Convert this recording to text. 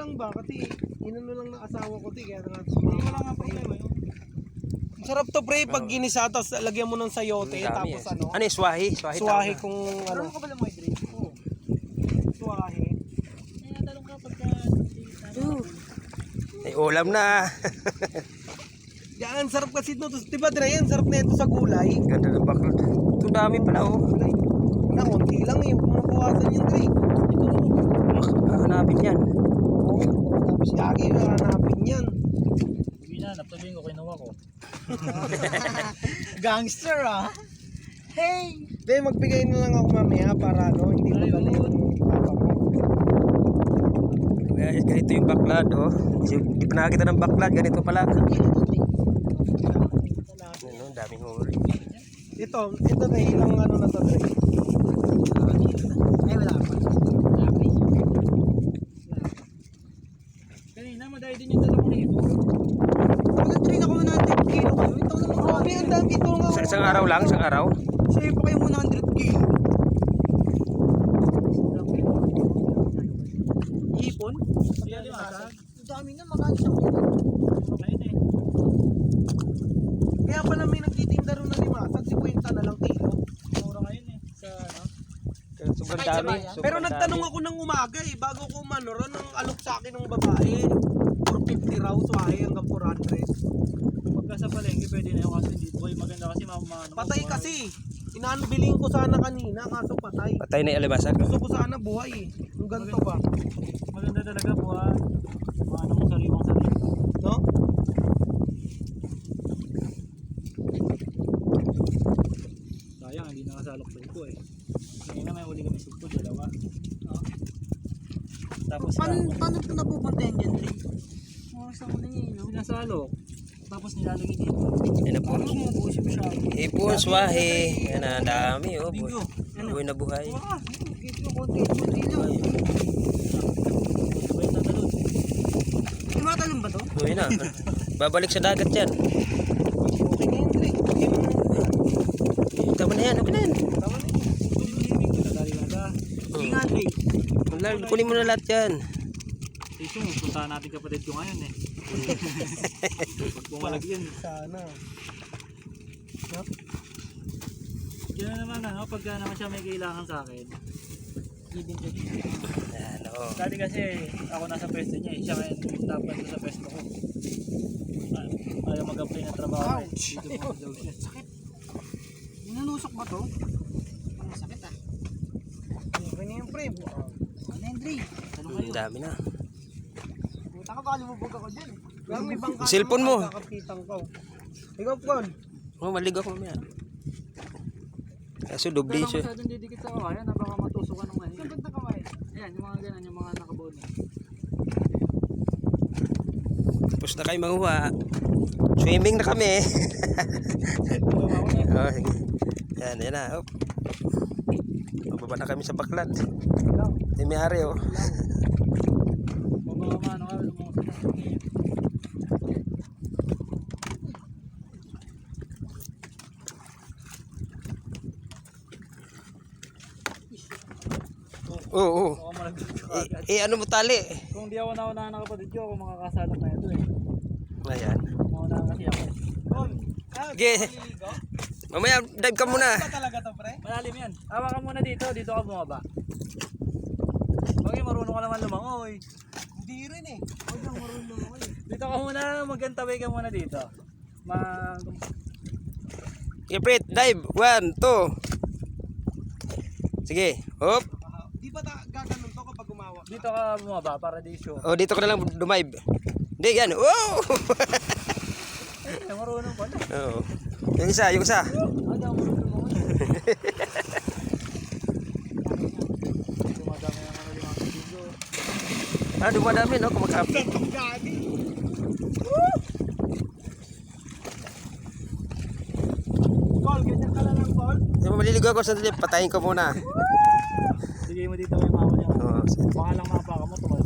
lang ba? Kasi inano lang ng asawa ko, kaya nga Wala nga problema yun. sarap to pre pag ginisa tapos lagyan mo ng sayote tapos ano? Ano yung swahi? Swahi kung ano. Ano ka pala mo i-drink? Oo. Swahi. Kaya talong ka pagka... Ay, ulam na. Yan, sarap kasi ito. Diba Dre, yan, sarap na ito sa gulay. Ganda ng baklot. Ito dami pala oh. Na, konti lang eh. Huwag mo nang buwasan yan Dre. Hanapin yan. Oo, tapos lagi hanapin yan. Hindi na, naptabihin ko, kinuha ko. Gangster ah! Hey! Be, magbigay na lang ako mamaya para ano, hindi mo dali yung papa mo. Guys, ganito yung baklad oh. Hindi pa nakakita ng baklad, ganito pala. Ano, daming huli. Ito Dre, ilang ano na to Dre. Ay, wala pa. Kanina, madali din yung dalawang rito. Nag-train ako 100 kilo kayo. Ito naman grabe, ang dami ito nga. Sa isang araw lang, isang araw. Sa'yo pa kayo 100 kilo. Ipon? Siya di masag. Ang dami na, magkano siyang kilo. Ayun eh. Kaya pala may nagtitinda rin na limasag, 50 na lang kilo. Mura ngayon eh. Sa ano? Sobrang dami. Pero nagtanong ako ng umaga eh, bago ko umano ron, ang alok sa akin ng babae. 450 raw, swahe hanggang 400. Pagka sa palengke, pwede na yung kasi hindi boy. Maganda kasi mamano. Patay kasi. Inaanbiling ko sana kanina, kaso patay. Patay na yung alibasag. Gusto ko sana buhay eh. Yung ganito ba? Maganda talaga buwan. Ano mong sariwang sarili. No? Sayang, hindi nakasalok sa ko eh. Ngayon may uli kami sugpo, dalawa. Tapos Paano ito napupuntahan dyan, Ray? saan ko na niya, sinasalok. Tapos nilalagay dito. Yan na po. Mabuo siya masyado. Ipon, swahe. Yan na, dami oh. Buhay na buhay. Konti lang. Sabay tatalon. Tumatalon ba to? Buhay na. Babalik sa dagat yan. Okay na yun, Ray. Okay mo na. Tama na yan, okay na yan. Tama na yun. Kulimiming ko, nadali na ba? Sige nga, Ray. Kunin mo na lahat yan. Iso, puntahan natin kapatid ko ngayon eh. Pag bumalag yun. Sana. Yan na naman ano, pagka naman siya may kailangan sa akin. Giving to give. Yan oh. Dati kasi ako nasa pwesto niya eh. Siya ngayon dapat sa pwesto ko. Ayaw mag-apply ng trabaho eh. Ouch! Dito mo daw siya. Sakit. Ninanusok ba to? Ang sakit ah. Okay na yung frame. Ano yung Dre? Tanong Ang kayo. dami na. Puta ka, baka lumubog ako dyan eh. Kaya may bangka. Cellphone mo. Kakapitan ko. Ikaw, Kon. Oh, maligo ako mamaya. Kaso dubli Pero siya. masyadong didikit sa kawayan na baka matusukan ng mani. Saan ba't nakaway? Ayan, yung mga ganun, yung mga nakabono. Tapos na kayo manguha. Swimming na kami. Oh, sige. Yan, yan na. Hop. Mababa na kami sa baklad. May may-ari oh. Mababa ano ka, lumusok na. Oo. Baka malaglag ka Eh, agad. ano mo tali? Kung di ako naunahan ng kapatid ko, ako makakasalok na ito eh. Ayan. Naunahan kasi ako eh. Kon. Sige. Mamaya, dive ka muna. Ba talaga to, pre? Malalim yan. Hawa ka muna dito, dito ka bumaba. Okay, marunong ka naman lumangoy. Hindi rin eh. Huwag lang marunong ako eh. Dito ka muna, magantaway ka muna dito. Okay, Prit, dive. 1, 2. Sige. Hop. Di ba gaganon to kapag gumawa ka? Dito ka bumaba para di show. Oh, dito ka na lang dumive. Hindi, yan. Oh! Eh, marunong pala. Oo. Yung isa, yung isa. Ada, marunong lumangoy. Dumadami ang mga limang dito. Ah, dumadami, no? Kumakapit. Gagi. Call, ganyan ka lang, Call. Maliligo ako sandali. Patayin ko muna. Sige mo dito may mawal yan. Oo. Baka lang mapaka mo, tumal.